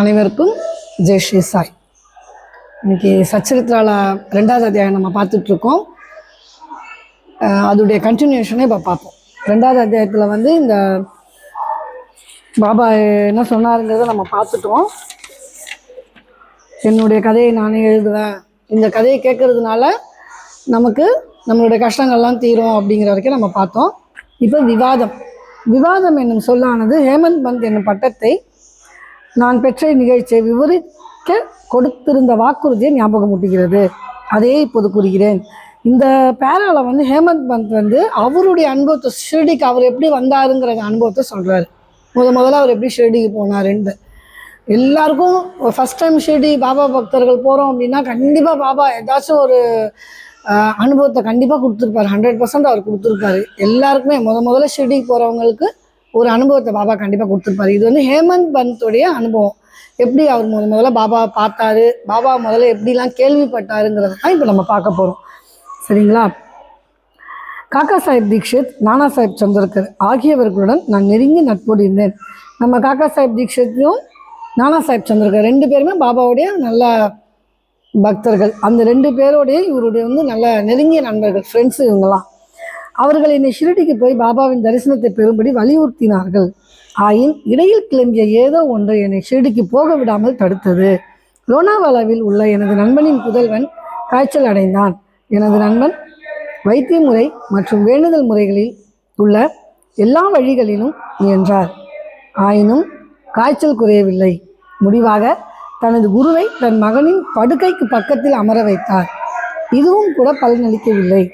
அனைவருக்கும் ஜெய் ஸ்ரீ சாய். இன்னைக்கு சச்சரித்ரால 2வது அத்தியாயம் நம்ம பார்த்துட்ருக்கோம். அதோடைய கண்டினியூஷனே இப்போ பார்ப்போம். 2வது அத்தியாயத்தில் இந்த பாபா என்ன சொன்னாருங்கிறத நம்ம பார்த்துட்டோம். என்னுடைய கதையை நானே எழுதுவேன், இந்த கதையை கேட்கறதுனால நமக்கு நம்மளுடைய கஷ்டங்கள்லாம் தீரும் அப்படிங்கிற வரைக்கும் நம்ம பார்த்தோம். இப்போ விவாதம் என்னும் சொல்லானது ஹேமந்த் பந்த் என்னும் பட்டத்தை நான் பெற்ற நிகழ்ச்சியை விவரிக்க கொடுத்திருந்த வாக்குறுதியை ஞாபகமூட்டுகிறது. அதையே இப்போது கூறுகிறேன். இந்த பேரால ஹேமந்த் பந்த் அவருடைய அனுபவத்தை, ஷிரடிக்கு அவர் எப்படி வந்தாருங்கிற அனுபவத்தை சொல்கிறாரு. முதல்ல அவர் எப்படி ஷிரடிக்கு போனாருன்ட்டு. எல்லாருக்கும் ஃபஸ்ட் டைம் ஷிரடி பாபா பக்தர்கள் போகிறோம் அப்படின்னா கண்டிப்பாக பாபா ஏதாச்சும் ஒரு அனுபவத்தை கண்டிப்பாக கொடுத்துருப்பாரு. 100% அவர் கொடுத்துருப்பாரு. எல்லாருக்குமே முதல்ல ஷிரடிக்கு போகிறவங்களுக்கு ஒரு அனுபவத்தை பாபா கண்டிப்பாக கொடுத்துருப்பாரு. இது ஹேமந்த் பந்தோடைய அனுபவம். எப்படி அவர் முதல்ல பாபாவை பார்த்தாரு, பாபா முதல்ல எப்படிலாம் கேள்விப்பட்டாருங்கிறது தான் இப்போ நம்ம பார்க்க போகிறோம். சரிங்களா? காக்கா சாஹிப் தீக்ஷித், நானா சாஹிப் சந்திரகர் ஆகியவர்களுடன் நான் நெருங்கி நட்போடு இருந்தேன். நம்ம காக்கா சாஹிப் தீக்ஷித்தையும் நானா சாஹிப் சந்திரகர் 2 பேருமே பாபாவுடைய நல்ல பக்தர்கள். அந்த 2 பேரோடைய இவருடைய நல்ல நெருங்கிய நண்பர்கள், ஃப்ரெண்ட்ஸு இவங்கெல்லாம். அவர்கள் என்னை ஷிரடிக்கு போய் பாபாவின் தரிசனத்தை பெறும்படி வலியுறுத்தினார்கள். ஆயின் இடையில் கிளம்பிய ஏதோ ஒன்று என்னை ஷிரடிக்கு போக விடாமல் தடுத்தது. லோனாவாலாவில் உள்ள எனது நண்பனின் புதல்வன் காய்ச்சல் அடைந்தான். எனது நண்பன் வைத்திய முறை மற்றும் வேண்டுதல் முறைகளில் உள்ள எல்லா வழிகளிலும் முயன்றார். ஆயினும் காய்ச்சல் குறையவில்லை. முடிவாக தனது குருவை தன் மகனின் படுக்கைக்கு பக்கத்தில் அமர வைத்தார். இதுவும் கூட பலனளிக்கவில்லை.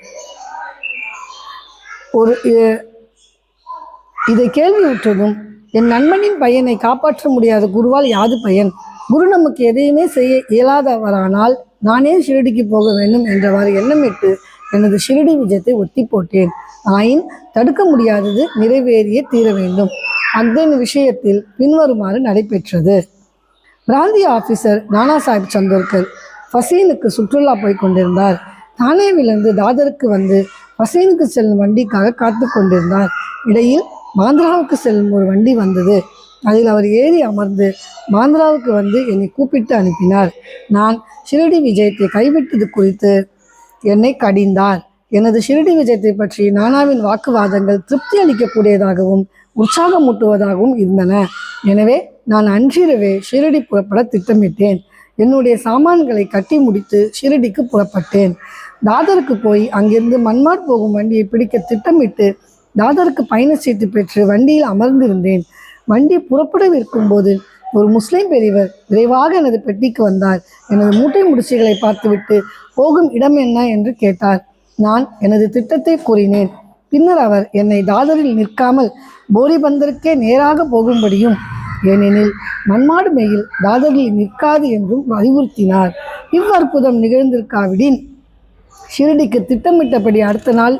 இதை கேள்வியுற்றதும் என் நண்பனின் பையனை காப்பாற்ற முடியாத குருவால் யாது பயன்? குரு நமக்கு எதையுமே செய்ய இயலாதவரானால் நானே ஷிரடிக்கு போக வேண்டும் என்றவாறு எண்ணமிட்டு எனது ஷிரடி விஜயத்தை ஒத்தி போட்டேன். ஆயின் தடுக்க முடியாதது நிறைவேறியே தீர வேண்டும். அந்த விஷயத்தில் பின்வருமாறு நடைபெற்றது. பிராந்திய ஆஃபீஸர் நானா சாஹிப் சந்தோர்கர் ஃபசீனுக்கு சுற்றுலா போய் கொண்டிருந்தார். தானேவிலிருந்து தாதருக்கு ஃபசீனுக்கு செல்லும் வண்டிக்காக காத்து கொண்டிருந்தார். இடையில் பாந்திராவுக்கு செல்லும் ஒரு வண்டி வந்தது. அதில் அவர் ஏறி அமர்ந்து பாந்திராவுக்கு என்னை கூப்பிட்டு அனுப்பினார். நான் ஷிரடி விஜயத்தை கைவிட்டது குறித்து என்னை கடிந்தார். எனது ஷிரடி விஜயத்தை பற்றி நானாவின் வாக்குவாதங்கள் திருப்தி அளிக்கக்கூடியதாகவும் உற்சாகமூட்டுவதாகவும் இருந்தன. எனவே நான் அன்றிரவே ஷிரடி புறப்பட திட்டமிட்டேன். என்னுடைய சாமான்களை கட்டி முடித்து ஷிரடிக்கு புறப்பட்டேன். தாதருக்கு போய் அங்கிருந்து மன்மாட் போகும் வண்டியை பிடிக்க திட்டமிட்டு தாதருக்கு பயணச்சீட்டு பெற்று வண்டியில் அமர்ந்திருந்தேன். வண்டி புறப்படவிருக்கும் போது ஒரு முஸ்லிம் பெரியவர் விரைவாக எனது பெட்டிக்கு வந்தார். எனது மூட்டை முடிச்சுகளை பார்த்துவிட்டு போகும் இடம் என்ன என்று கேட்டார். நான் எனது திட்டத்தை கூறினேன். பின்னர் அவர் என்னை தாதரில் நிற்காமல் போரிபந்தருக்கே நேராக போகும்படியும், ஏனெனில் மன்மாடு மெயில் தாதரில் நிற்காது என்றும் வலியுறுத்தினார். இவ்வற்புதம் நிகழ்ந்திருக்காவிடின் ஷிரடிக்கு திட்டமிட்டபடி அடுத்த நாள்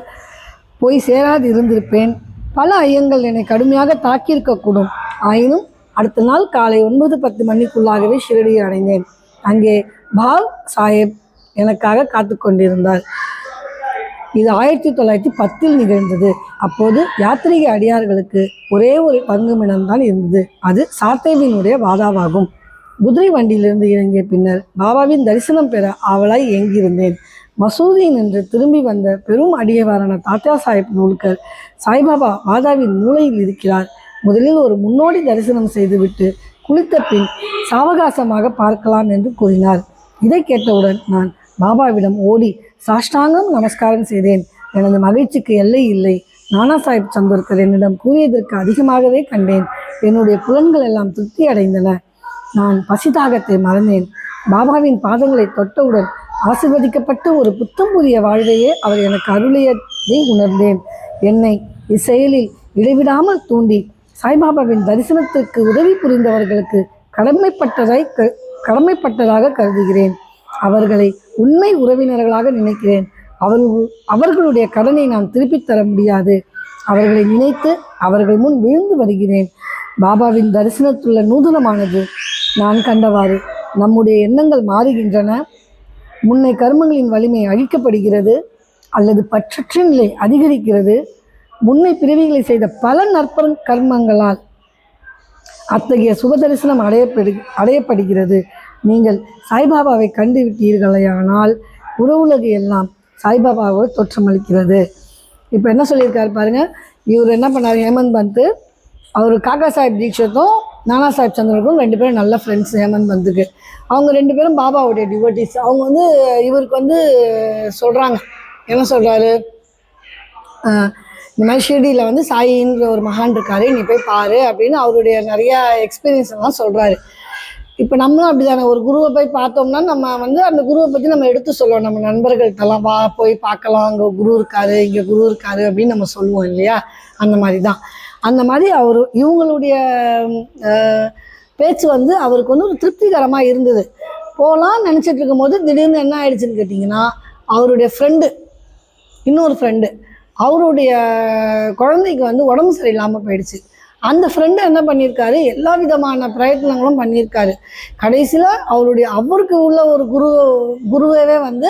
போய் சேராது இருந்திருப்பேன். பல ஐயங்கள் என்னை கடுமையாக தாக்கியிருக்கக்கூடும். ஆயினும் அடுத்த நாள் காலை 9-10 மணிக்குள்ளாகவே ஷிரடியை அடைந்தேன். அங்கே பாவ் சாஹேப் எனக்காக காத்து கொண்டிருந்தார். இது 1910 நிகழ்ந்தது. அப்போது யாத்திரிகை அடியார்களுக்கு ஒரே ஒரு தங்குமிடம்தான் இருந்தது. அது சாத்தேவினுடைய வாதாவாகும். குதிரை வண்டியிலிருந்து இறங்கிய பின்னர் பாபாவின் தரிசனம் பெற ஆவலாய் ஏங்கியிருந்தேன். மசூதியில் நின்று திரும்பி வந்த பெரும் அடியவரான தாத்தா சாஹிப் நூல்கர் சாய்பாபா வாதாவின் மூலையில் இருக்கிறார். முதலில் ஒரு முன்னோடி தரிசனம் செய்துவிட்டு குளித்த பின் சாவகாசமாக பார்க்கலாம் என்று கூறினார். இதை கேட்டவுடன் நான் பாபாவிடம் ஓடி சாஷ்டாங்கம் நமஸ்காரம் செய்தேன். எனது மகிழ்ச்சிக்கு எல்லை இல்லை. நானா சாஹிப் சந்தோர்கர் என்னிடம் கூறியதற்கு அதிகமாகவே கண்டேன். என்னுடைய புலன்கள் எல்லாம் திருப்தி அடைந்தன. நான் பசிதாகத்தை மறந்தேன். பாபாவின் பாதங்களை தொட்டவுடன் ஆசீர்வதிக்கப்பட்ட ஒரு புத்தம் புதிய வாழ்வையே அவர் எனக்கு அருளியதை உணர்ந்தேன். என்னை இச்செயலில் இடைவிடாமல் தூண்டி சாய்பாபாவின் தரிசனத்திற்கு உதவி புரிந்தவர்களுக்கு கடமைப்பட்டதாக கருதுகிறேன். அவர்களை உண்மை உறவினர்களாக நினைக்கிறேன். அவர்களுடைய கடனை நான் திருப்பித் தர முடியாது. அவர்களை நினைத்து அவர்கள் முன் விழுந்து வருகிறேன். பாபாவின் தரிசனத்துள்ள நூதனமானது. நான் கண்டவாறு நம்முடைய எண்ணங்கள் மாறுகின்றன. முன்னை கர்மங்களின் வலிமை அழிக்கப்படுகிறது அல்லது பற்றற்ற நிலை அதிகரிக்கிறது. முன்னை பிறவிகளை செய்த பல கர்மங்களால் அத்தகைய சுபதரிசனம் அடையப்படுகிறது. நீங்கள் சாய்பாபாவை கண்டு விட்டீர்களேயானால் உலகு எல்லாம் சாய்பாபாவை தோற்றமளிக்கிறது. இப்போ என்ன சொல்லியிருக்காரு பாருங்க. இவர் என்ன பண்ணார், ஹேமந்த் பந்த் அவர் காக்கா சாஹிப் தீக்ஷித்தும் நானா சாஹிப் சந்திரனுக்கும் 2 பேரும் நல்ல ஃப்ரெண்ட்ஸ். ஹேமந்த் பந்துக்கு அவங்க 2 பேரும் பாபாவுடைய டிவோட்டிஸ். அவங்க வந்து இவருக்கு வந்து சொல்கிறாங்க, என்ன சொல்கிறாரு, இந்த மாதிரி ஷிர்டியில் வந்து சாயின்ற ஒரு மகான் இருக்காரு, நீ போய் பாரு அப்படின்னு அவருடைய நிறையா எக்ஸ்பீரியன்ஸ் எல்லாம் சொல்கிறாரு. இப்போ நம்மளும் அப்படி தானே, ஒரு குருவை போய் பார்த்தோம்னா நம்ம வந்து அந்த குருவை பற்றி நம்ம எடுத்து சொல்லுவோம் நம்ம நண்பர்கள்ட்டெல்லாம், வா போய் பார்க்கலாம், அங்கே குரு இருக்காரு, இங்கே குரு இருக்காரு அப்படின்னு நம்ம சொல்லுவோம் இல்லையா. அந்த மாதிரி தான். அந்த மாதிரி இவங்களுடைய பேச்சு வந்து அவருக்கு வந்து ஒரு திருப்திகரமாக இருந்தது. போகலான்னு நினச்சிட்டு இருக்கும்போது திடீர்னு என்ன ஆயிடுச்சுன்னு கேட்டிங்கன்னா, அவருடைய ஃப்ரெண்டு, இன்னொரு ஃப்ரெண்டு, அவருடைய குழந்தைக்கு வந்து உடம்பு சரியில்லாமல் போயிடுச்சு. அந்த ஃப்ரெண்டு என்ன பண்ணியிருக்காரு, எல்லா விதமான பிரயத்னங்களும் பண்ணியிருக்காரு. கடைசியில் அவருக்கு உள்ள ஒரு குருவே வந்து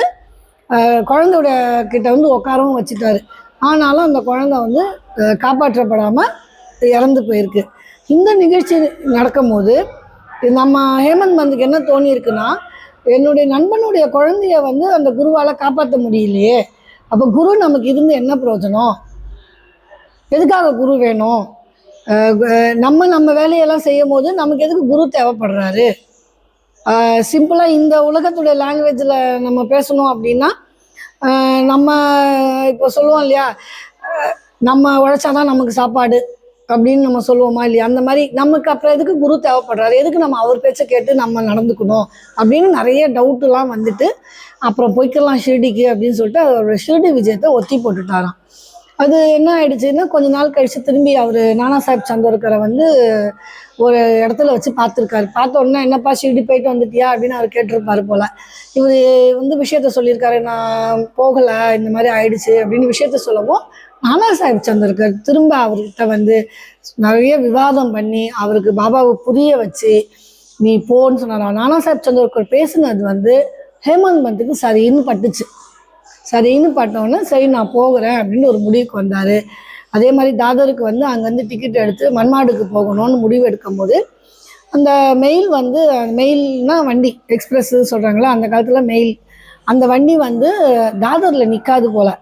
குழந்தையோட கிட்ட வந்து உட்காரவும் வச்சுட்டாரு. ஆனாலும் அந்த குழந்தை வந்து காப்பாற்றப்படாமல் இறந்து போயிருக்கு. இந்த நிகழ்ச்சி நடக்கும்போது நம்ம ஹேமந்த் பந்துக்கு என்ன தோணியிருக்குன்னா, என்னுடைய நண்பனுடைய குழந்தைய வந்து அந்த குருவால் காப்பாற்ற முடியலையே, அப்போ குரு நமக்கு இருந்து என்ன பிரயோஜனம், எதுக்காக குரு வேணும், நம்ம வேலையெல்லாம் செய்யும் போது நமக்கு எதுக்கு குரு தேவைப்படுறாரு. சிம்பிளாக இந்த உலகத்துடைய லாங்குவேஜில் நம்ம பேசணும் அப்படின்னா, நம்ம இப்போ சொல்லுவோம் இல்லையா, நம்ம உழைச்சாதான் நமக்கு சாப்பாடு அப்படின்னு நம்ம சொல்லுவோமா இல்லையா. அந்த மாதிரி நமக்கு அப்புறம் எதுக்கு குரு தேவைப்படுறாரு, எதுக்கு நம்ம அவர் பேச்சை கேட்டு நம்ம நடந்துக்கணும் அப்படின்னு நிறைய டவுட்டுலாம் வந்துட்டு அப்புறம் போய்க்கலாம் ஷிர்டிக்கு அப்படின்னு சொல்லிட்டு அவரோட ஷிர்டி விஜயத்தை ஒத்தி போட்டுட்டாராம். அது என்ன ஆயிடுச்சுன்னா, கொஞ்ச நாள் கழிச்சு திரும்பி அவர் நானா சாஹிப் சந்திரகரை வந்து ஒரு இடத்துல வச்சு பார்த்துருக்காரு. பார்த்த உடனே, என்னப்பா ஷிர்டி போயிட்டு வந்துட்டியா அப்படின்னு அவர் கேட்டிருப்பாரு போல். இவர் வந்து விஷயத்த சொல்லியிருக்காரு, நான் போகலை, இந்த மாதிரி ஆயிடுச்சு அப்படின்னு விஷயத்த சொல்லவும் நானா சாஹிப் சந்திரகர் திரும்ப அவர்கிட்ட வந்து நிறைய விவாதம் பண்ணி அவருக்கு பாபாவை புரிய வச்சு நீ போன்னு சொன்னார். நானா சாஹிப் சந்திரகர் பேசுனது வந்து ஹேமந்த் பந்துக்கு சரின்னு பட்டுச்சு. சரின்னு பட்டோன்னே சரி நான் போகிறேன் அப்படின்னு ஒரு முடிவுக்கு வந்தார். அதே மாதிரி தாதருக்கு வந்து அங்கேருந்து டிக்கெட் எடுத்து மன்மாடுக்கு போகணும்னு முடிவு எடுக்கும் போது அந்த மெயில்னால் வண்டி எக்ஸ்பிரஸ்ஸு சொல்கிறாங்களா, அந்த காலத்தில் மெயில், அந்த வண்டி வந்து தாதரில் நிற்காது போல்.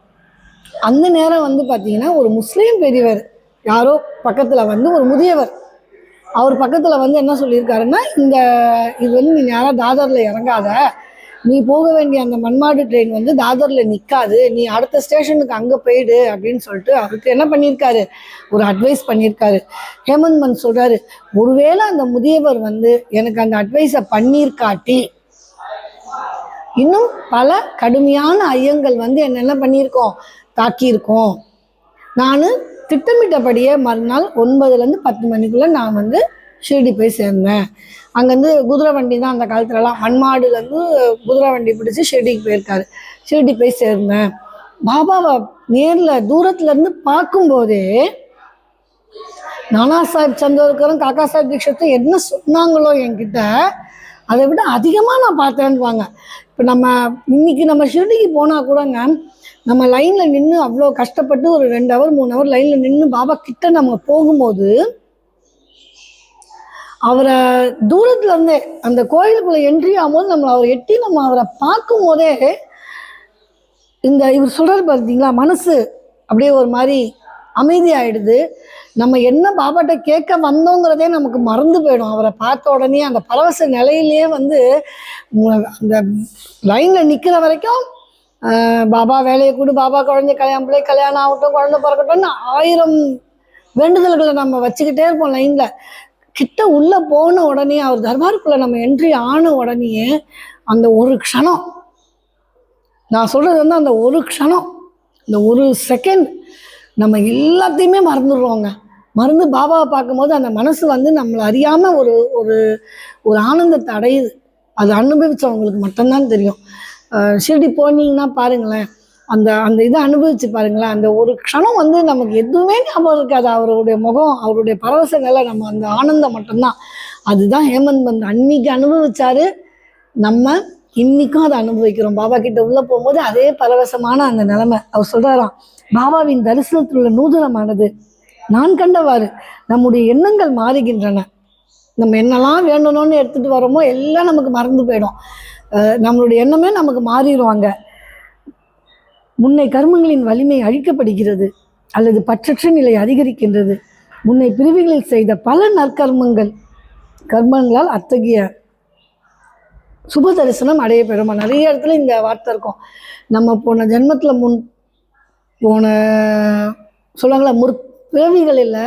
அந்த நேரம் வந்து பார்த்திங்கன்னா ஒரு முஸ்லீம் பெரியவர் யாரோ பக்கத்தில் வந்து ஒரு முதியவர் அவர் பக்கத்தில் வந்து என்ன சொல்லியிருக்காருன்னா, இது வந்து நீ யாராவது தாதரில் இறங்காத, நீ போக வேண்டிய அந்த மன்மாடு ட்ரெயின் வந்து தாதரில் நிற்காது, நீ அடுத்த ஸ்டேஷனுக்கு அங்கே போயிடு அப்படின்னு சொல்லிட்டு அவருக்கு என்ன பண்ணியிருக்காரு, ஒரு அட்வைஸ் பண்ணியிருக்காரு. ஹேமந்த் பந்த் சொல்கிறாரு, ஒருவேளை அந்த முதியவர் வந்து எனக்கு அந்த அட்வைஸை பண்ணியிருக்காட்டி இன்னும் பல கடுமையான ஐயங்கள் வந்து என்ன பண்ணியிருக்கோம், தாக்கியிருக்கோம். நான் திட்டமிட்டபடியே மறுநாள் 9லேருந்து 10 மணிக்குள்ளே நான் வந்து ஷிர்டி போய் சேர்ந்தேன். அங்கேருந்து குதிரை வண்டி தான் அந்த காலத்துலலாம், மண்மாடுலேருந்து குதிரை வண்டி பிடிச்சி ஷிர்டிக்கு போயிருக்காரு. ஷிர்டி போய் சேர்ந்தேன். பாபாவை நேரில் தூரத்துலேருந்து பார்க்கும்போதே நானா சாஹிப் சந்திரகரும் காக்கா சாஹிப் தீக்ஷித்தும் என்ன சொன்னாங்களோ என்கிட்ட அதை விட அதிகமாக நான் பார்த்தேன்னுவாங்க. இப்போ இன்னைக்கு நம்ம ஷிர்டிக்கு போனால் கூடங்க, நம்ம லைனில் நின்று அவ்வளோ கஷ்டப்பட்டு ஒரு 2 ஹவர் 3 ஹவர் லைனில் நின்று பாபா கிட்ட நம்ம போகும்போது அவரை தூரத்துல இருந்தே அந்த கோயிலுக்குள்ள என்ட்ரி ஆகும்போது நம்ம அவரை பார்க்கும் போதே இவர் சொல்றாரு பார்த்தீங்களா, மனசு அப்படியே ஒரு மாதிரி அமைதியாயிடுது. நம்ம என்ன பாபாட்ட கேட்க வந்தோங்கிறதே நமக்கு மறந்து போயிடும். அவரை பார்த்த உடனே அந்த பரவச நிலையிலேயே வந்து அந்த லைன்ல நிற்கிற வரைக்கும் பாபா வேலையை கூடு, பாபா குழந்தை கல்யாணம் ஆகட்டும், குழந்தை பிறக்கட்டும்னு 1000 வேண்டுதல்களை நம்ம வச்சுக்கிட்டே இருப்போம் லைன்ல. கிட்ட உள்ள போன உடனே அவர் தர்பாருக்குள்ள நம்ம என்ட்ரி ஆன உடனே அந்த ஒரு க்ஷணம், நான் சொல்றது வந்து அந்த ஒரு க்ஷணம், இந்த ஒரு செகண்ட் நம்ம எல்லாத்தையுமே மறந்துடுறோங்க. மறந்து பாபாவை பார்க்கும்போது அந்த மனசு வந்து நம்மளை அறியாம ஒரு ஒரு ஒரு ஆனந்தத்தை அடையுது. அது அனுபவிச்சவங்களுக்கு மட்டும்தான் தெரியும். ஷிர்டி போனீங்கன்னா பாருங்களேன், அந்த இதை அனுபவிச்சு பாருங்களேன். அந்த ஒரு க்ஷணம் வந்து நமக்கு எதுவுமே ஞாபகம் இருக்காது. அவருடைய முகம், அவருடைய பரவச நிலை, நம்ம அந்த ஆனந்தம் மட்டும்தான். அதுதான் ஹேமந்த் பந்த் அன்னைக்கு அனுபவிச்சாரு. நம்ம இன்னைக்கும் அதை அனுபவிக்கிறோம். பாபா கிட்ட உள்ள போகும்போது அதே பரவசமான அந்த நிலைமை. அவர் சொல்றாராம், பாபாவின் தரிசனத்தில் உள்ள நூதனமானது நான் கண்டவாறு நம்முடைய எண்ணங்கள் மாறுகின்றன. நம்ம என்னெல்லாம் வேண்டணும்னு எடுத்துகிட்டு வரோமோ எல்லாம் நமக்கு மறந்து போயிடும். நம்மளுடைய எண்ணமே நமக்கு மாறிடுவாங்க. முன்னை கர்மங்களின் வலிமை அழிக்கப்படுகிறது அல்லது பற்றற்ற நிலை அதிகரிக்கின்றது. முன்னை பிரிவுகளில் செய்த பல கர்மங்களால் அத்தகைய சுப தரிசனம் அடைய பெறுமா. நிறைய இடத்துல இந்த வார்த்தை இருக்கும். நம்ம போன ஜென்மத்தில் போன சொல்லுவாங்களா, முற்பிறவிகளில்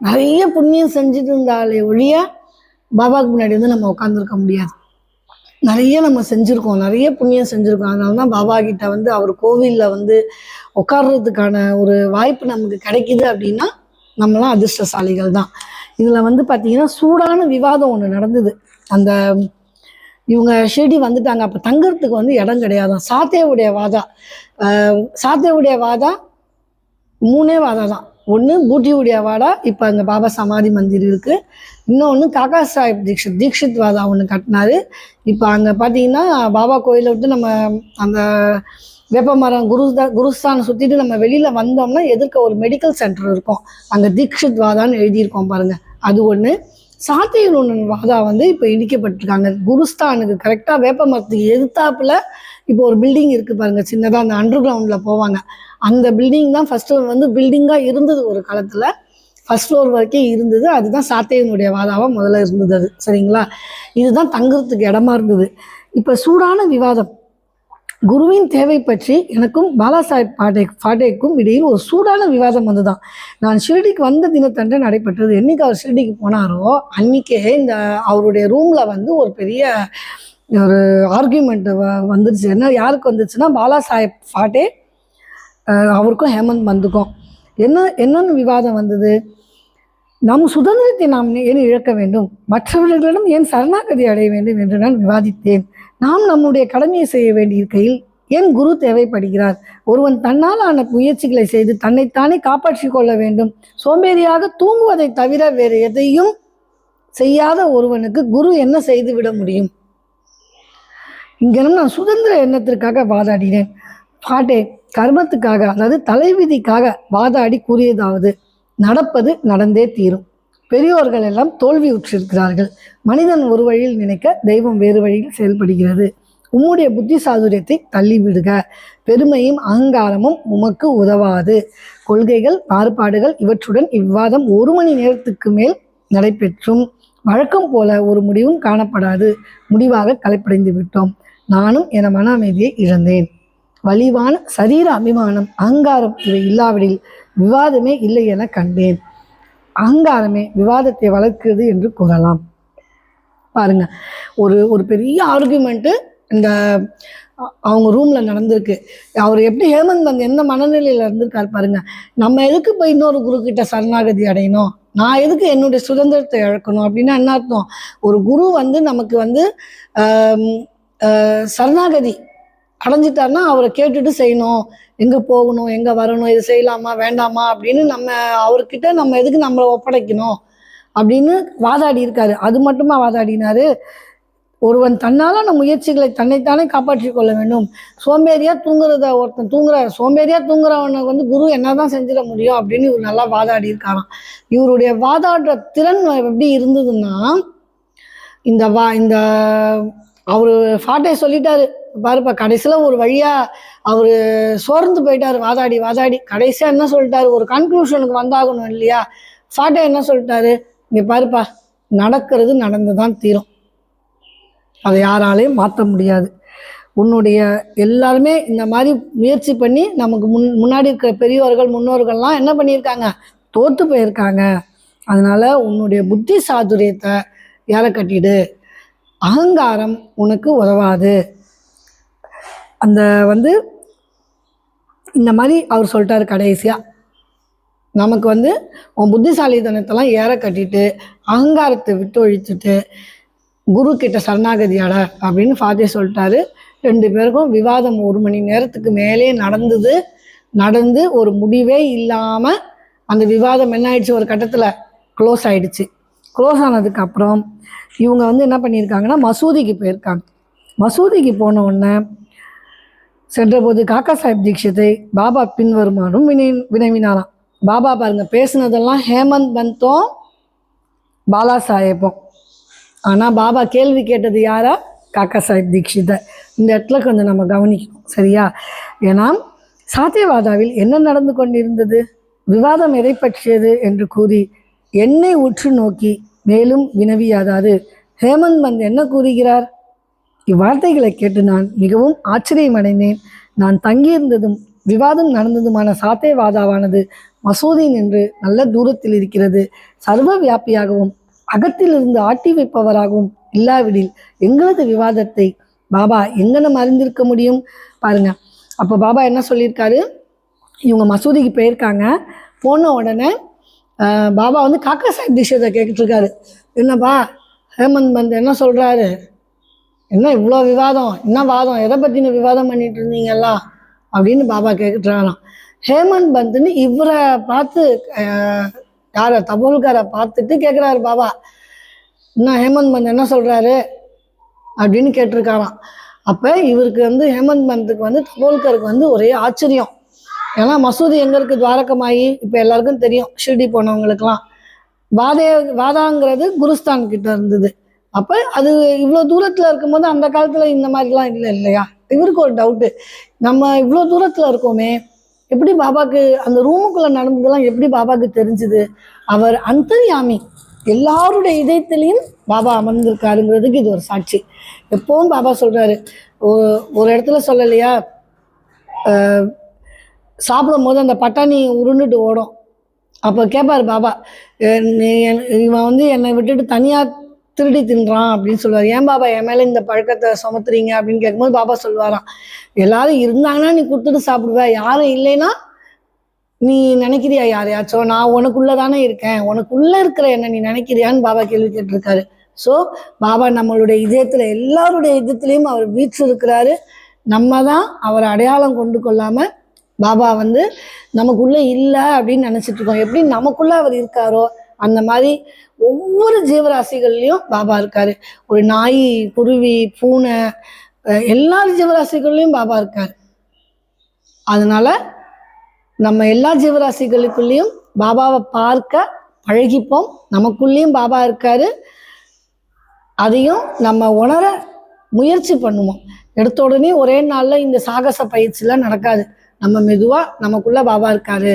நிறைய புண்ணியம் செஞ்சுட்டு இருந்தாலே ஒழிய பாபாவுக்கு முன்னாடி வந்து நம்ம உட்காந்துருக்க முடியாது. நிறைய நம்ம செஞ்சுருக்கோம், நிறைய புண்ணியம் செஞ்சுருக்கோம். அதனால தான் பாபா கிட்ட வந்து அவர் கோவிலில் வந்து உட்கார்றதுக்கான ஒரு வாய்ப்பு நமக்கு கிடைக்கிது அப்படின்னா நம்மளாம் அதிர்ஷ்டசாலிகள் தான். இதில் வந்து பார்த்திங்கன்னா சூடான விவாதம் ஒன்று நடந்தது. அந்த இவங்க ஷிரடி வந்துட்டாங்க, அப்போ தங்கறதுக்கு வந்து இடம் கிடையாதான். சாத்தேவுடைய வாதா 3 வாதா தான். ஒன்று பூட்டியுடைய வாடா, இப்போ அங்கே பாபா சமாதி மந்திர் இருக்குது. இன்னொன்று காக்கா சாஹிப் தீக்ஷித் வாதா ஒன்று கட்டினாரு. இப்போ அங்கே பார்த்தீங்கன்னா பாபா கோயிலை விட்டு நம்ம அந்த வேப்பமரம் குருஸ்தானை சுற்றிட்டு நம்ம வெளியில் வந்தோம்னா எதிர்க்க ஒரு மெடிக்கல் சென்டர் இருக்கும், அங்கே தீக்ஷித் வாதான்னு எழுதியிருக்கோம் பாருங்கள், அது ஒன்று. சாத்தியில் ஒன்று வாதா வந்து இப்போ இடிக்கப்பட்டிருக்காங்க குருஸ்தானுக்கு கரெக்டாக வேப்பமரத்துக்கு எதிர்த்தாப்புல. இப்போ ஒரு பில்டிங் இருக்குது பாருங்கள், சின்னதாக அந்த அண்டர் கிரவுண்டில் போவாங்க, அந்த பில்டிங் தான் ஃபஸ்ட்டு வந்து பில்டிங்காக இருந்தது ஒரு காலத்தில். ஃபஸ்ட் ஃப்ளோர் வரைக்கும் இருந்தது. அதுதான் சாத்தையனுடைய வாதாவாக முதல்ல இருந்தது அது, சரிங்களா. இதுதான் தங்குறதுக்கு இடமா இருந்தது. இப்போ சூடான விவாதம் குருவின் தேவை பற்றி எனக்கும் பாலாசாஹிப் பாட்டேக்கும் இடையில் ஒரு சூடான விவாதம் வந்துதான். நான் ஷிரடிக்கு வந்த தினத்தன்று நடைபெற்றது. என்னைக்கு அவர் ஷிரடிக்கு போனாரோ அன்றைக்கே இந்த அவருடைய ரூமில் வந்து ஒரு பெரிய ஒரு ஆர்கியூமெண்ட் வந்துருச்சு. யாருக்கு வந்துச்சுன்னா பாலாசாஹிப் பாட்டே அவருக்கும் ஹேமந்த் பந்துக்கும். என்னென்னு விவாதம் வந்தது? நம் சுதந்திரத்தை நாம் ஏன் இழக்க வேண்டும், மற்றவர்களிடம் ஏன் சரணாகதி அடைய வேண்டும் என்று நான் விவாதித்தேன். நாம் நம்முடைய கடமையை செய்ய வேண்டியிருக்கையில் ஏன் குரு தேவைப்படுகிறார்? ஒருவன் தன்னால் ஆன முயற்சிகளை செய்து தன்னைத்தானே காப்பாற்றி கொள்ள வேண்டும். சோம்பேறியாக தூங்குவதை தவிர வேறு எதையும் செய்யாத ஒருவனுக்கு குரு என்ன செய்து விட முடியும்? இங்கெல்லாம் நான் சுதந்திர எண்ணத்திற்காக வாதாடினேன். பாட்டே கர்மத்துக்காக, அதாவது தலைவிதிக்காக வாதாடி கூறியதாவது, நடப்பது நடந்தே தீரும். பெரியோர்கள் எல்லாம் தோல்வி உற்றிருக்கிறார்கள். மனிதன் ஒரு வழியில் நினைக்க தெய்வம் வேறு வழியில் செயல்படுகிறது. உம்முடைய புத்தி சாதுரியத்தை தள்ளிவிடுக. பெருமையும் அகங்காரமும் உமக்கு உதவாது. கொள்கைகள் மாறுபாடுகள் இவற்றுடன் இவ்வாதம் 1 மணி நேரத்துக்கு மேல் நடைபெற்றும் வழக்கம் போல ஒரு முடிவும் காணப்படாது. முடிவாக களைப்படைந்து விட்டோம். நானும் என மன அமைதியை இழந்தேன். வலிவான சரீர அபிமானம் அகங்காரம் இவை இல்லாவிடில் விவாதமே இல்லை என கண்டேன். அகங்காரமே விவாதத்தை வளர்க்கிறது என்று கூறலாம். பாருங்க, ஒரு பெரிய ஆர்குமெண்ட்டு இந்த அவங்க ரூமில் நடந்திருக்கு. அவர் எப்படி ஹேமந்த் வந்து எந்த மனநிலையில் இருந்திருக்காரு பாருங்க. நம்ம எதுக்கு போய் இன்னொரு குரு கிட்ட சரணாகதி அடையணும், நான் எதுக்கு என்னுடைய சுதந்திரத்தை இழக்கணும் அப்படின்னா என்ன அர்த்தம்? ஒரு குரு வந்து நமக்கு வந்து சரணாகதி அடைஞ்சிட்டாருன்னா அவரை கேட்டுட்டு செய்யணும், எங்கே போகணும், எங்கே வரணும், இது செய்யலாமா வேண்டாமா அப்படின்னு நம்ம அவர்கிட்ட நம்ம எதுக்கு நம்மளை ஒப்படைக்கணும் அப்படின்னு வாதாடி இருக்காரு. அது மட்டுமா வாதாடினாரு? ஒருவன் தன்னாலான முயற்சிகளை தன்னைத்தானே காப்பாற்றி கொள்ள வேண்டும். ஒருத்தன் சோம்பேறியா தூங்குறவனுக்கு வந்து குரு என்னதான் செஞ்சிட முடியும் அப்படின்னு இவர் நல்லா வாதாடி இருக்காராம். இவருடைய வாதாடுற திறன் எப்படி இருந்ததுன்னா, இந்த அவரு ஃபாட்டே சொல்லிட்டாரு பாருப்பா, கடைசியில் ஒரு வழியாக அவர் சோர்ந்து போயிட்டார் வாதாடி கடைசியாக என்ன சொல்லிட்டாரு, ஒரு கன்க்ளூஷனுக்கு வந்தாகணும் இல்லையா. ஃபாட்டே என்ன சொல்லிட்டாரு, இங்கே பாருப்பா, நடக்கிறது நடந்து தான் தீரும், அதை யாராலையும் மாற்ற முடியாது. உன்னுடைய எல்லாருமே இந்த மாதிரி முயற்சி பண்ணி நமக்கு முன்னாடி இருக்கிற பெரியவர்கள் முன்னோர்கள்லாம் என்ன பண்ணியிருக்காங்க, தோற்று போயிருக்காங்க. அதனால் உன்னுடைய புத்தி சாதுரியத்தை யாரை கட்டிடு, அகங்காரம் உனக்கு உதவாது. அந்த வந்து இந்த மாதிரி அவர் சொல்லிட்டாரு. கடைசியாக நமக்கு வந்து உன் புத்திசாலித்தனத்தெல்லாம் ஏற கட்டிட்டு அகங்காரத்தை விட்டு ஒழிச்சுட்டு குரு கிட்ட சரணாகதியாட அப்படின்னு ஃபாதர் சொல்லிட்டாரு. 2 பேருக்கும் விவாதம் 1 மணி நேரத்துக்கு மேலே நடந்து ஒரு முடிவே இல்லாமல் அந்த விவாதம் என்ன ஆயிடுச்சு, ஒரு கட்டத்தில் க்ளோஸ் ஆயிடுச்சு. க்ளோஸ் ஆனதுக்கப்புறம் இவங்க வந்து என்ன பண்ணியிருக்காங்கன்னா மசூதிக்கு போயிருக்காங்க. மசூதிக்கு போன உடனே சென்றபோது காக்கா சாஹிப் தீக்ஷித்தை பாபா பின்வருமானும் வினவினாராம். பாபா பாருங்க, பேசுனதெல்லாம் ஹேமந்த் பந்தும் பாலா சாஹேப்பும் ஆனால் பாபா கேள்வி கேட்டது யாரா? காக்கா சாஹிப் தீக்ஷிதர். இந்த இடத்துல கொஞ்சம் நம்ம கவனிக்கணும், சரியா? ஏன்னா சாத்தியவாதாவில் என்ன நடந்து கொண்டிருந்தது? விவாதம் எதை பற்றியது என்று கூறி என்னை உற்று நோக்கி மேலும் வினவியாதாது ஹேமந்த் பந்த் என்ன கூறுகிறார்? இவ்வார்த்தைகளை கேட்டு நான் மிகவும் ஆச்சரியமடைந்தேன். நான் தங்கியிருந்ததும் விவாதம் நடந்ததுமான சாத்தியவாதாவானது மசூதி நின்று நல்ல தூரத்தில் இருக்கிறது. சர்வ வியாபியாகவும் அகத்திலிருந்து ஆட்டி வைப்பவராகவும் இல்லாவிடில் எங்களது விவாதத்தை பாபா எங்கனம் அறிந்திருக்க முடியும்? பாருங்க, அப்போ பாபா என்ன சொல்லியிருக்காரு? இவங்க மசூதிக்கு போயிருக்காங்க. போன உடனே பாபா வந்து காக்கா சாஹிப் தீக்ஷிதை கேட்டுருக்காரு, என்னப்பா ஹேமந்த் பந்த் என்ன சொல்கிறாரு? என்ன இவ்வளோ விவாதம், என்ன வாதம், எதை பற்றின விவாதம் பண்ணிட்டு இருந்தீங்களா அப்படின்னு பாபா கேட்டுறாராம். ஹேமந்த் பந்த்னு இவரை பார்த்து யாரை தபோல்காரை பார்த்துட்டு கேட்குறாரு பாபா, என்ன ஹேமந்த் பந்த் என்ன சொல்கிறாரு அப்படின்னு கேட்டிருக்காராம். அப்போ இவருக்கு வந்து ஹேமந்த் பந்துக்கு வந்து தபோல்கருக்கு வந்து ஒரே ஆச்சரியம். ஏன்னா மசூதி எங்கே இருக்குது? துவாரகமாயி. இப்போ எல்லாருக்கும் தெரியும், ஷிர்டி போனவங்களுக்கெல்லாம். வாதாங்கிறது குருஸ்தான் கிட்ட இருந்தது. அப்போ அது இவ்வளோ தூரத்தில் இருக்கும்போது அந்த காலத்தில் இந்த மாதிரிலாம் இல்லை இல்லையா? இவருக்கு ஒரு டவுட்டு, நம்ம இவ்வளோ தூரத்தில் இருக்கோமே, எப்படி பாபாவுக்கு அந்த ரூமுக்குள்ளே நடந்ததெல்லாம் எப்படி பாபாவுக்கு தெரிஞ்சுது? அவர் அந்தர்யாமி, எல்லாருடைய இதயத்திலையும் பாபா அமர்ந்திருக்காருங்கிறதுக்கு இது ஒரு சாட்சி. எப்பவும் பாபா சொல்கிறாரு, ஒரு இடத்துல சொல்லலையா, சாப்பிடும் போது அந்த பட்டாணி உருண்டுட்டு ஓடும். அப்போ கேட்பார் பாபா, இவன் வந்து என்னை விட்டுட்டு தனியாக திருடி தின்றான் அப்படின்னு சொல்லுவார். ஏன் பாபா என் மேலே இந்த பழக்கத்தை சுமத்துறீங்க அப்படின்னு கேட்கும்போது பாபா சொல்லுவாராம், எல்லாரும் இருந்தாங்கன்னா நீ கொடுத்துட்டு சாப்பிடுவ, யாரும் இல்லைன்னா நீ நினைக்கிறியா யாரையாச்சும்? நான் உனக்குள்ளே தானே இருக்கேன், உனக்குள்ளே இருக்கிற என்ன நீ நினைக்கிறியான்னு பாபா கேள்வி கேட்டிருக்காரு. ஸோ பாபா நம்மளுடைய இதயத்தில் எல்லாருடைய இதயத்துலேயும் அவர் வீற்று இருக்கிறாரு. நம்ம தான் அவரை அடையாளம் கொண்டு கொள்ளாமல் பாபா வந்து நமக்குள்ளே இல்லை அப்படின்னு நினச்சிட்டு இருக்கோம். எப்படி நமக்குள்ளே அவர் இருக்காரோ அந்த மாதிரி ஒவ்வொரு ஜீவராசிகள்லையும் பாபா இருக்காரு. ஒரு நாய், குருவி, பூனை, எல்லா ஜீவராசிகள்லையும் பாபா இருக்காரு. அதனால நம்ம எல்லா ஜீவராசிகளுக்குள்ளேயும் பாபாவை பார்க்க பழகிப்போம். நமக்குள்ளேயும் பாபா இருக்காரு, அதையும் நம்ம உணர முயற்சி பண்ணுவோம். எடுத்த உடனே ஒரே நாளில் இந்த சாகச பயிற்சிலாம் நடக்காது. நம்ம மெதுவாக நமக்குள்ளே பாபா இருக்காரு,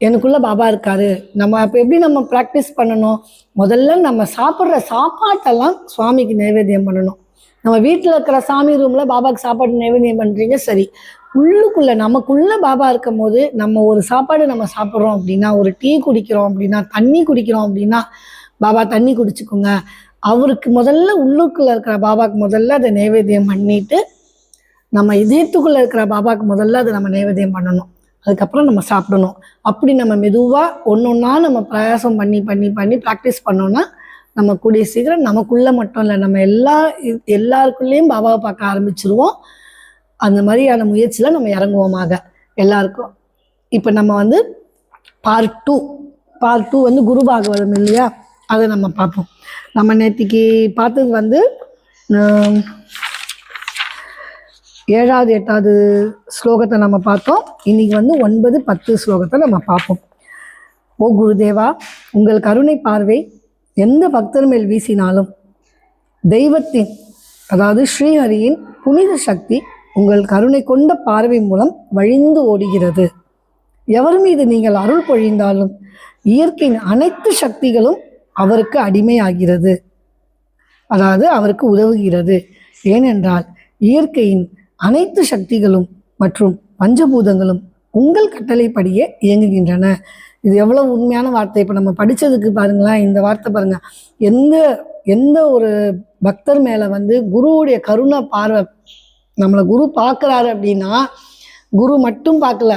எனக்குள்ளே பாபா இருக்காரு. நம்ம அப்போ எப்படி நம்ம ப்ராக்டிஸ் பண்ணணும்? முதல்ல நம்ம சாப்பிட்ற சாப்பாட்டெல்லாம் சுவாமிக்கு நைவேத்தியம் பண்ணணும். நம்ம வீட்டில் இருக்கிற சாமி ரூமில் பாபாவுக்கு சாப்பாடு நைவேத்தியம் பண்ணுறீங்க, சரி. உள்ளுக்குள்ளே நமக்குள்ளே பாபா இருக்கும் போது நம்ம ஒரு சாப்பாடு நம்ம சாப்பிட்றோம் அப்படின்னா, ஒரு டீ குடிக்கிறோம் அப்படின்னா, தண்ணி குடிக்கிறோம் அப்படின்னா, பாபா தண்ணி குடிச்சுக்கோங்க. அவருக்கு முதல்ல உள்ளுக்குள்ளே இருக்கிற பாபாவுக்கு முதல்ல அதை நைவேத்தியம் பண்ணிட்டு, நம்ம இதயத்துக்குள்ளே இருக்கிற பாபாவுக்கு முதல்ல அதை நம்ம நைவேத்தியம் பண்ணணும். அதுக்கப்புறம் நம்ம சாப்பிடணும். அப்படி நம்ம மெதுவாக ஒன்று ஒன்றா நம்ம பிரயாசம் பண்ணி பண்ணி பண்ணி ப்ராக்டிஸ் பண்ணோன்னா நம்ம கூடிய சீக்கிரம் நமக்குள்ளே மட்டும் இல்லை, நம்ம எல்லாருக்குள்ளேயும் பாபாவை பார்க்க ஆரம்பிச்சிருவோம். அந்த மாதிரியான முயற்சியில் நம்ம இறங்குவோமாக எல்லாருக்கும். இப்போ நம்ம வந்து பார்ட் டூ வந்து குரு பாகவதம் இல்லையா, அதை நம்ம பார்ப்போம். நம்ம நேற்றுக்கு பார்த்தது வந்து 7வது 8வது ஸ்லோகத்தை நம்ம பார்த்தோம். இன்னைக்கு வந்து 9, 10 ஸ்லோகத்தை நம்ம பார்ப்போம். ஓ குருதேவா, உங்கள் கருணை பார்வை எந்த பக்தர் மேல் வீசினாலும் தெய்வத்தின், அதாவது ஸ்ரீஹரியின் புனித சக்தி உங்கள் கருணை கொண்ட பார்வை மூலம் வழிந்து ஓடுகிறது. எவர் மீது நீங்கள் அருள் பொழிந்தாலும் இயற்கையின் அனைத்து சக்திகளும் அவருக்கு அடிமையாகிறது, அதாவது அவருக்கு உதவுகிறது. ஏனென்றால் இயற்கையின் அனைத்து சக்திகளும் மற்றும் பஞ்சபூதங்களும் உங்கள் கட்டளைப்படியே இயங்குகின்றன. இது எவ்வளோ உண்மையான வார்த்தை. இப்போ நம்ம படித்ததுக்கு பாருங்களேன், இந்த வார்த்தை பாருங்கள். எந்த ஒரு பக்தர் மேலே வந்து குருவுடைய கருணை பார்வை, நம்மளை குரு பார்க்குறாரு அப்படின்னா, குரு மட்டும் பார்க்கல,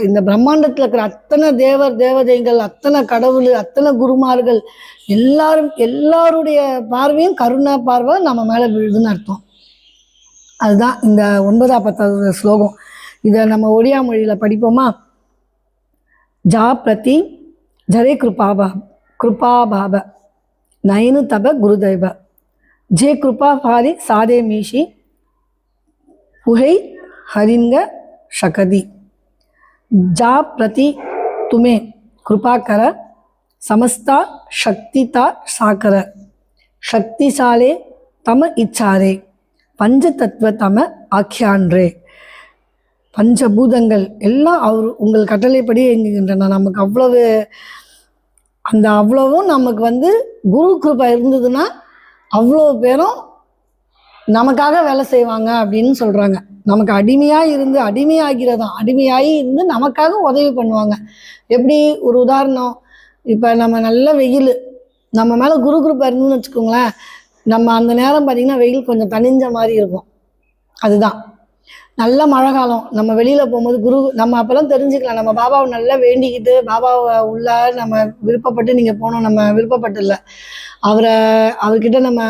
இந்த பிரம்மாண்டத்தில் இருக்கிற அத்தனை தேவதைகள், அத்தனை கடவுள், அத்தனை குருமார்கள், எல்லாருடைய பார்வையும் கருணை பார்வை நம்ம மேலே விழுதுன்னு அர்த்தம். அதுதான் இந்த 9வது 10வது ஸ்லோகம். இதை நம்ம ஒடியா மொழியில் படிப்போமா? ஜா பிரதி ஜரே கிருபாபாப நயனு தப குருதேவ ஜே கிருபா பாரி சாதே மீஷி புகை ஹரிங்க ஷகதி जा प्रति तुम्हें कृपा कर समस्ता शक्तिता साकर சக்திசாலே தம இச்சாரே பஞ்சதத்துவ தம ஆக்கியான்றே. பஞ்சபூதங்கள் எல்லாம் அவர் உங்கள் கட்டளைப்படி இயங்குகின்றன. நமக்கு அவ்வளவும் நமக்கு வந்து குரு கிருபை இருந்ததுன்னா அவ்வளோ பேரும் நமக்காக வேலை செய்வாங்க அப்படின்னு சொல்கிறாங்க. நமக்கு அடிமையாகி இருந்து நமக்காக உதவி பண்ணுவாங்க. எப்படி ஒரு உதாரணம், இப்போ நம்ம நல்ல வெயில், நம்ம மேலே குரு கிருபை இருந்துன்னு வச்சுக்கோங்களேன், நம்ம அந்த நேரம் பார்த்திங்கன்னா வெயில் கொஞ்சம் தணிஞ்ச மாதிரி இருக்கும். அதுதான் நல்ல மழை காலம். நம்ம வெளியில் போகும்போது நம்ம அப்போல்லாம் தெரிஞ்சுக்கலாம், நம்ம பாபாவை நல்லா வேண்டிக்கிட்டு பாபாவை உள்ள நம்ம விருப்பப்பட்டு நீங்கள் போனோம், நம்ம விருப்பப்பட்டு இல்லை, அவர்கிட்ட நம்ம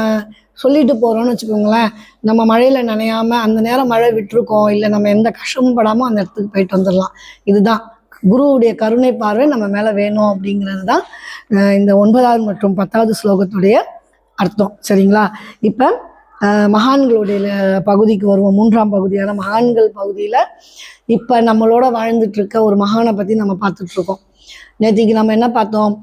சொல்லிட்டு போகிறோன்னு வச்சுக்கோங்களேன், நம்ம மழையில் நனையாமல் அந்த நேரம் மழை விட்டுருக்கோம், இல்லை நம்ம எந்த கஷ்டமும் படாமல் அந்த இடத்துக்கு போயிட்டு வந்துடலாம். இதுதான் குருவுடைய கருணை பார்வை நம்ம மேலே வேணும் அப்படிங்கிறது தான் இந்த 9வது மற்றும் 10வது ஸ்லோகத்துடைய அர்த்தம். சரிங்களா? இப்போ மகான்களுடைய பகுதிக்கு வருவோம். 3ஆம் பகுதியான மகான்கள் பகுதியில் இப்போ நம்மளோட வாழ்ந்துட்டு இருக்க ஒரு மகானை பற்றி நம்ம பார்த்துட்ருக்கோம். நேற்றுக்கு நம்ம என்ன பார்த்தோம்,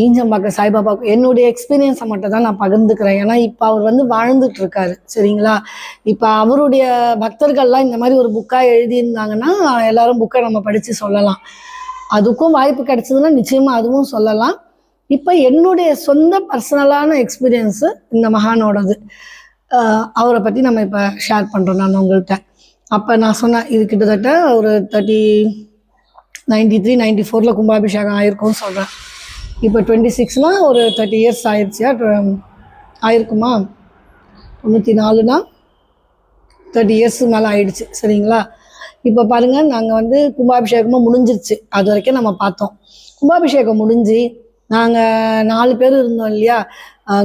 ஈஞ்சம்பாக்கம் சாய்பாபா என்னுடைய எக்ஸ்பீரியன்ஸை மட்டும் தான் நான் பகிர்ந்துக்கிறேன். ஏன்னா இப்போ அவர் வந்து வாழ்ந்துட்டு இருக்காரு. சரிங்களா? இப்போ அவருடைய பக்தர்கள்லாம் இந்த மாதிரி ஒரு புக்காக எழுதியிருந்தாங்கன்னா எல்லாரும் புக்கை நம்ம படித்து சொல்லலாம். அதுக்கும் வாய்ப்பு கிடைச்சதுன்னா நிச்சயமாக அதுவும் சொல்லலாம். இப்போ என்னுடைய சொந்த பர்சனலான எக்ஸ்பீரியன்ஸு இந்த மகானோடது, அவரை பற்றி நம்ம இப்போ ஷேர் பண்ணுறோம் நான் உங்கள்கிட்ட. அப்போ நான் சொன்னேன், இது கிட்டத்தட்ட ஒரு 93-94 கும்பாபிஷேகம் ஆயிருக்கும்னு சொல்கிறேன். இப்போ 26னா ஒரு 30 இயர்ஸ் ஆயிடுச்சியா, ஆயிருக்குமா? 94னா 30 இயர்ஸ் மேலே ஆயிடுச்சு. சரிங்களா? இப்போ பாருங்கள், நாங்கள் வந்து கும்பாபிஷேகமாக முடிஞ்சிருச்சு. அது வரைக்கும் நம்ம பார்த்தோம். கும்பாபிஷேகம் முடிஞ்சு நாங்கள் 4 பேர் இருந்தோம் இல்லையா,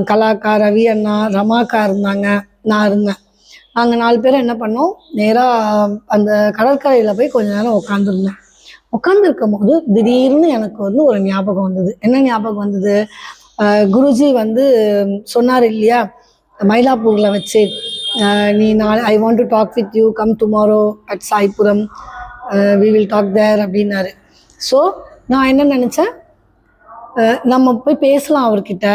கலாக்கா, ரவி அண்ணா, ரமாக்கா இருந்தாங்க, நான் இருந்தேன். நாங்கள் 4 பேரும் என்ன பண்ணோம், நேராக அந்த கடற்கரையில் போய் கொஞ்ச நேரம் உட்காந்துருந்தோம். உட்காந்துருக்கும் போது திடீர்னு எனக்கு வந்து ஒரு ஞாபகம் வந்தது. என்ன ஞாபகம் வந்தது, குருஜி வந்து சொன்னார் இல்லையா, மயிலாப்பூரில் வச்சு, நீ நாளை I want to talk with you, come tomorrow at Saipuram, we will talk there அப்படின்னாரு. ஸோ நான் என்ன நினச்சேன், நம்ம போய் பேசலாம் அவர்கிட்ட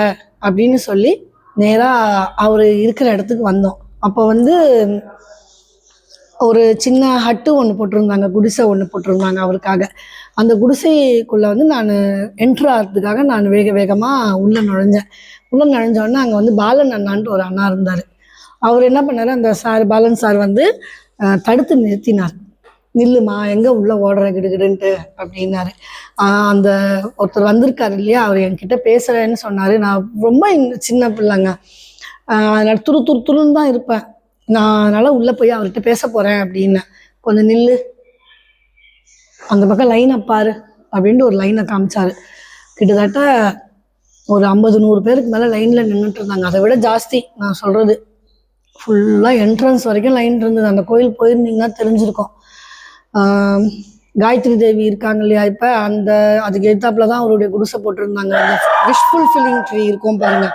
அப்படின்னு சொல்லி நேராக அவர் இருக்கிற இடத்துக்கு வந்தோம். அப்போ வந்து ஒரு சின்ன ஹட்டு ஒன்று போட்டிருந்தாங்க, குடிசை ஒன்று போட்டிருந்தாங்க அவருக்காக. அந்த குடிசைக்குள்ளே வந்து நான் என்ட்ரு ஆகிறதுக்காக நான் வேகமாக உள்ளே நுழைஞ்சோடனே அங்கே வந்து பாலன் அண்ணான்ட்டு ஒரு அண்ணா இருந்தார். அவர் என்ன பண்ணார், அந்த பாலன் சார் வந்து தடுத்து நிறுத்தினார். நில்லுமா, எங்கே உள்ளே ஓடுற கிடுகிடுன்ட்டு அப்படின்னாரு. அந்த ஒருத்தர் வந்திருக்காரு இல்லையா, அவர் என்கிட்ட பேசுகிறேன்னு சொன்னார். நான் ரொம்ப சின்ன பிள்ளைங்க, அதனால் துருன்னு தான் இருப்பேன் நான். அதனால் உள்ளே போய் அவர்கிட்ட பேச போகிறேன் அப்படின்னு, கொஞ்சம் நில்லு, அந்த பக்கம் லைனை பாரு அப்படின்ட்டு ஒரு லைனை காமிச்சார். கிட்டத்தட்ட ஒரு 50-100 பேருக்கு மேலே லைனில் நின்றுட்டு இருந்தாங்க. அதை விட ஜாஸ்தி நான் சொல்கிறது. ஃபுல்லாக என்ட்ரன்ஸ் வரைக்கும் லைன் இருந்தது. அந்த கோயில் போயிருந்தீங்கன்னா தெரிஞ்சிருக்கும். காயத்ரி தேவி இருக்காங்க இல்லையா, இப்போ அதுக்கு எதிர்த்தாப்புல தான் அவருடைய குடிசை போட்டிருந்தாங்க. அந்த விஷ் ஃபுல்ஃபில்லிங் ட்ரீ இருக்கும் பாருங்கள்,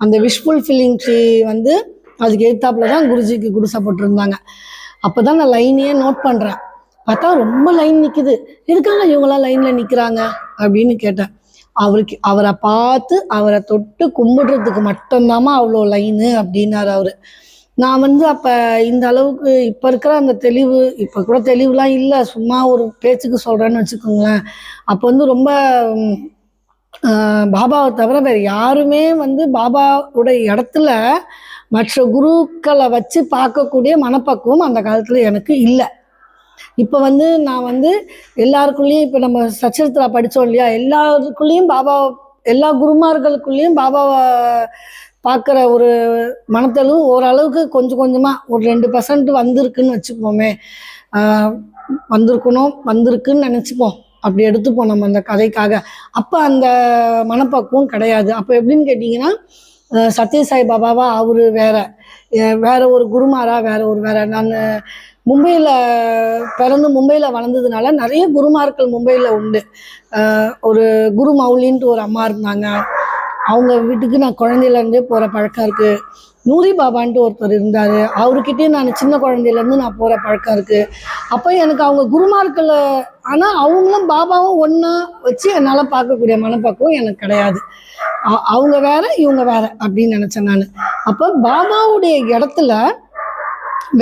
அந்த விஷ் ஃபுல்ஃபில்லிங் ட்ரீ வந்து அதுக்கு எதிர்த்தாப்புல தான் குருஜிக்கு குடிசை போட்டிருந்தாங்க. அப்போ தான் நான் லைனையே நோட் பண்ணுறேன். பார்த்தா ரொம்ப லைன் நிற்குது. எதுக்காக இவங்களாம் லைனில் நிற்கிறாங்க அப்படின்னு கேட்டேன். அவரை பார்த்து அவரை தொட்டு கும்பிடுறதுக்கு மட்டும்தாம்மா அவ்வளோ லைனு அப்படின்னாரு அவர். நான் வந்து அப்போ இந்த அளவுக்கு இப்போ இருக்கிற அந்த தெளிவு, இப்போ கூட தெளிவுலாம் இல்லை, சும்மா ஒரு பேச்சுக்கு சொல்கிறேன்னு வச்சுக்கோங்களேன். அப்போ வந்து ரொம்ப பாபாவை தவிர வேறு யாருமே வந்து பாபாவோட இடத்துல மற்ற குருக்களை வச்சு பார்க்கக்கூடிய மனப்பக்குவம் அந்த காலத்தில் எனக்கு இல்லை. இப்போ வந்து நான் வந்து எல்லாருக்குள்ளேயும், இப்போ நம்ம சச்சரித்திரா படித்தோம் இல்லையா, எல்லாருக்குள்ளேயும் எல்லா குருமார்களுக்குள்ளேயும் பாபாவை பார்க்குற ஒரு மனத்தளவு ஓரளவுக்கு கொஞ்சம் கொஞ்சமாக ஒரு 2% வந்திருக்குன்னு வச்சுப்போமே, வந்திருக்குன்னு நினச்சிப்போம், அப்படி எடுத்துப்போம் நம்ம அந்த கதைக்காக. அப்போ அந்த மனப்பக்குவம் கிடையாது. அப்போ எப்படின்னு கேட்டிங்கன்னா, சத்யசாய் பாபாவா அவர் வேற ஒரு குருமாரா வேற. நான் மும்பையில் பிறந்து மும்பையில் வளர்ந்ததுனால நிறைய குருமார்கள் மும்பையில் உண்டு. ஒரு குரு மௌலின்ட்டு ஒரு அம்மா இருந்தாங்க, அவங்க வீட்டுக்கு நான் குழந்தையிலேருந்தே போகிற பழக்கம் இருக்குது. நூரி பாபான்ட்டு ஒருத்தர் இருந்தார். அவர்கிட்டயே நான் சின்ன குழந்தையிலேருந்து நான் போகிற பழக்கம் இருக்குது. அப்போ எனக்கு அவங்க குருமார்களை, ஆனால் அவங்களும் பாபாவும் ஒன்றா வச்சு என்னால் பார்க்கக்கூடிய மனப்பக்குவம் எனக்கு கிடையாது. அவங்க வேற இவங்க வேற அப்படின்னு நினச்சேன் நான். அப்போ பாபாவுடைய இடத்துல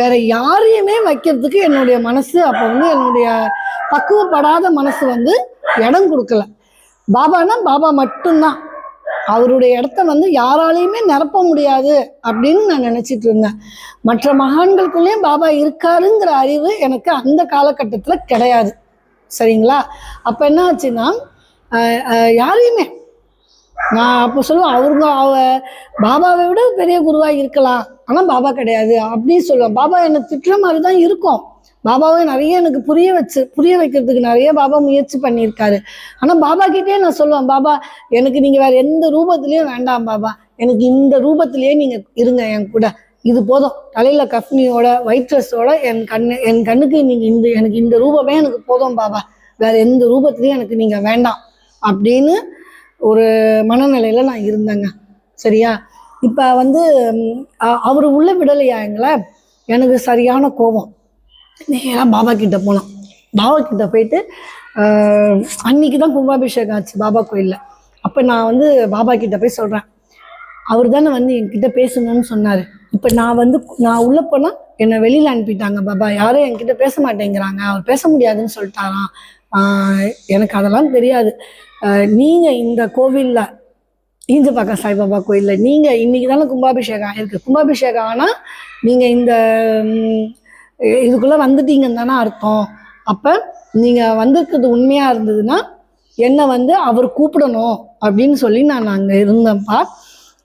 வேற யாரையுமே வைக்கிறதுக்கு என்னுடைய மனசு அப்போ வந்து என்னுடைய பக்குவப்படாத மனசு வந்து இடம் கொடுக்கல. பாபானா பாபா மட்டும்தான், அவருடைய இடத்த வந்து யாராலையுமே நிரப்ப முடியாது அப்படின்னு நான் நினச்சிட்டு இருந்தேன். மற்ற மகான்களுக்குள்ளேயும் பாபா இருக்காருங்கிற அறிவு எனக்கு அந்த காலகட்டத்தில் கிடையாது. சரிங்களா? அப்போ என்ன ஆச்சுன்னா யாரையுமே நான் அப்போ சொல்லுவேன், பாபாவை விட பெரிய குருவாக இருக்கலாம், ஆனால் பாபா கிடையாது அப்படின்னு சொல்லுவேன். பாபா என்னை திட்டுற மாதிரி தான் இருக்கும். பாபாவை நிறைய எனக்கு புரிய வைக்கிறதுக்கு நிறைய பாபா முயற்சி பண்ணியிருக்காரு. ஆனால் பாபா கிட்டே நான் சொல்லுவேன், பாபா எனக்கு நீங்கள் வேறு எந்த ரூபத்துலேயும் வேண்டாம் பாபா, எனக்கு இந்த ரூபத்திலேயே நீங்கள் இருங்க என் கூட, இது போதும். தலையில் கஃப்னியோட ஒயிட் ட்ரெஸ்ஸோட என் கண்ணுக்கு நீங்கள் எனக்கு இந்த ரூபமே எனக்கு போதும் பாபா, வேறு எந்த ரூபத்துலேயும் எனக்கு நீங்கள் வேண்டாம் அப்படின்னு ஒரு மனநிலையில் நான் இருந்தேங்க. சரியா? இப்போ வந்து அவர் உள்ள விடலையா எங்களை, எனக்கு சரியான கோபம். நேராக பாபா கிட்ட போனோம். பாபா கிட்ட போயிட்டு அன்னைக்கு தான் கும்பாபிஷேகம் ஆச்சு பாபா கோயிலில். அப்போ நான் வந்து பாபா கிட்ட போய் சொல்கிறேன், அவர் தானே வந்து என்கிட்ட பேசணும்னு சொன்னார். இப்போ நான் உள்ளே போனால் என்னை வெளியில் அனுப்பிட்டாங்க பாபா, யாரும் என்கிட்ட பேச மாட்டேங்கிறாங்க, அவர் பேச முடியாதுன்னு சொல்லிட்டாராம். எனக்கு அதெல்லாம் தெரியாது. நீங்கள் இந்த கோவிலில் ஈஞ்சப்பாக்கம் சாய்பாபா கோயிலில் நீங்கள் இன்றைக்கி தானே கும்பாபிஷேகம் ஆகிருக்கு, கும்பாபிஷேகம் ஆனால் நீங்கள் இந்த இதுக்குள்ளே வந்துட்டீங்கன்னு தானே அர்த்தம். அப்போ நீங்கள் வந்திருக்கிறது உண்மையாக இருந்ததுன்னா என்னை வந்து அவர் கூப்பிடணும் அப்படின்னு சொல்லி நான் அங்கே இருந்தேன்ப்பா.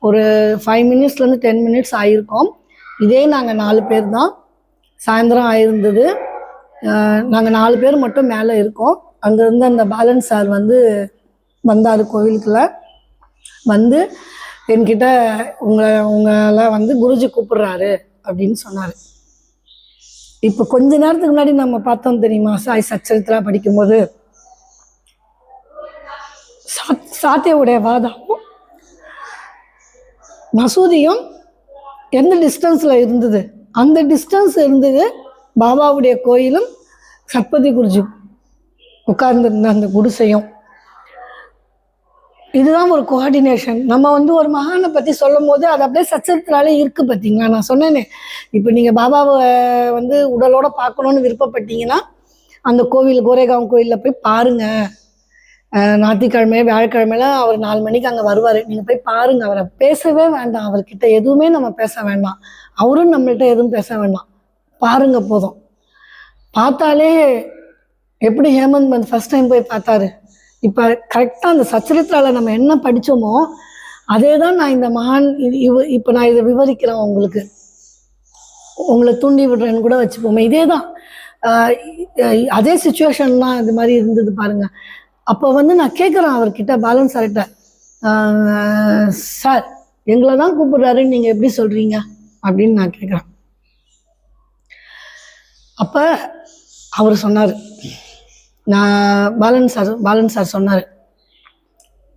ஒரு 5 மினிட்ஸ்லேருந்து 10 மினிட்ஸ் ஆகிருக்கோம். இதே நாங்கள் 4 பேர் தான். சாயந்தரம் ஆயிருந்தது. நாங்கள் 4 பேர் மட்டும் மேலே இருக்கோம். அங்கேருந்து அந்த பேலன்ஸ் சார் வந்து வந்தார் கோவிலுக்குள்ள. வந்து என்கிட்ட உங்களை வந்து குருஜி கூப்பிடுறாரு அப்படின்னு சொன்னார். இப்போ கொஞ்ச நேரத்துக்கு முன்னாடி நம்ம பார்த்தோம் தெரியுமா, சாய் சச்சரித்திரா படிக்கும்போது சாத்தியவுடைய வாதமும் மசூதியும் எந்த டிஸ்டன்ஸில் இருந்தது, அந்த டிஸ்டன்ஸ் இருந்தது பாபாவுடைய கோயிலும் சத்பதி குருஜி உட்கார்ந்துருந்த அந்த குடிசையும். இதுதான் ஒரு கோஆர்டினேஷன். நம்ம வந்து ஒரு மகானை பற்றி சொல்லும் போது அது அப்படியே சச்சரித்திராலே இருக்குது பார்த்தீங்களா. நான் சொன்னேனே, இப்போ நீங்கள் பாபாவை வந்து உடலோட பார்க்கணுன்னு விருப்பப்பட்டீங்கன்னா அந்த கோவில் கோரேகாவ் கோயிலில் போய் பாருங்கள். ஞாயிற்றுக்கிழமை வியாழக்கிழமையில அவர் 4 மணிக்கு அங்கே வருவார். நீங்கள் போய் பாருங்கள். அவரை பேசவே வேண்டாம், அவர்கிட்ட எதுவுமே நம்ம பேச வேண்டாம், அவரும் நம்மள்கிட்ட எதுவும் பேச வேண்டாம், பாருங்க போதும். பார்த்தாலே எப்படி ஹேமந்த் பந்த் ஃபர்ஸ்ட் டைம் போய் பார்த்தாரு. இப்போ கரெக்டாக அந்த சச்சரித்திரால நம்ம என்ன படித்தோமோ அதே தான் நான் இந்த மகான் இப்போ நான் இதை விவரிக்கிறேன் உங்களுக்கு, உங்களை தூண்டி விடுறேன்னு கூட வச்சுப்போமே. இதே தான் அதே சுச்சுவேஷன் தான் இது மாதிரி இருந்தது பாருங்கள். அப்போ வந்து நான் கேட்குறேன் அவர்கிட்ட, பேலன்ஸ் சார்கிட்ட, சார் எங்களை தான் கூப்பிடுறாருன்னு நீங்கள் எப்படி சொல்கிறீங்க அப்படின்னு நான் கேட்குறேன். அப்போ அவர் சொன்னார், பாலன் சார் சொன்னார்,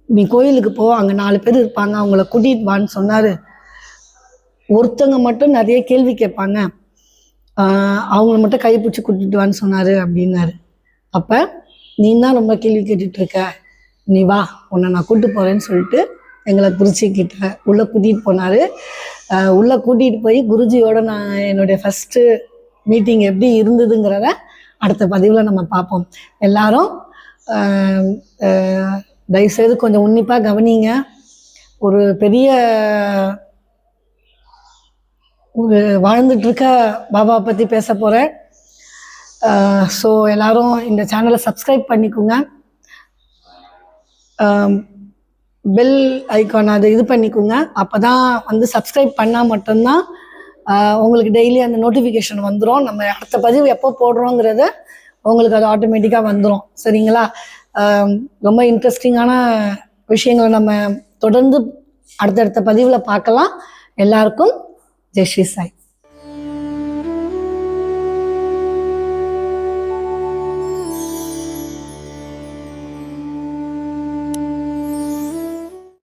நீ கோயிலுக்கு போ, அங்கே 4 பேர் இருப்பாங்க, அவங்கள கூட்டிகிட்டு வான்னு சொன்னார். ஒருத்தங்க மட்டும் நிறைய கேள்வி கேட்பாங்க, அவங்கள மட்டும் கைப்பிடிச்சி கூட்டிகிட்டு வான்னு சொன்னார் அப்படின்னாரு. அப்போ நீ தான் ரொம்ப கேள்வி கேட்டுட்ருக்க, நீ வா, உன்னை நான் கூப்பிட்டு போகிறேன்னு சொல்லிட்டு எங்களை குருஜிக்கிட்ட உள்ளே கூட்டிகிட்டு போனார். உள்ளே கூட்டிகிட்டு போய் குருஜியோட நான் என்னுடைய ஃபஸ்ட்டு மீட்டிங் எப்படி இருந்ததுங்கிறத அடுத்த பதிவில் நம்ம பார்ப்போம். எல்லாரும் தயவுசெய்து கொஞ்சம் உன்னிப்பாக கவனிங்க. ஒரு பெரிய வாழ்ந்துட்டுருக்க பாபா பற்றி பேச போகிறேன். ஸோ எல்லோரும் இந்த சேனலை சப்ஸ்கிரைப் பண்ணிக்கோங்க, பெல் ஐக்கான் அது இது பண்ணிக்கோங்க. அப்போ தான் வந்து சப்ஸ்கிரைப் பண்ணால் மட்டும்தான் உங்களுக்கு டெய்லி அந்த நோட்டிஃபிகேஷன் வந்துடும். நம்ம அடுத்த பதிவு எப்போ போடுறோங்கிறத உங்களுக்கு அது ஆட்டோமேட்டிக்காக வந்துடும். சரிங்களா? ரொம்ப இன்ட்ரெஸ்டிங்கான விஷயங்களை நம்ம தொடர்ந்து அடுத்தடுத்த பதிவில் பார்க்கலாம். எல்லாருக்கும் ஜெய் ஸ்ரீ சாய்.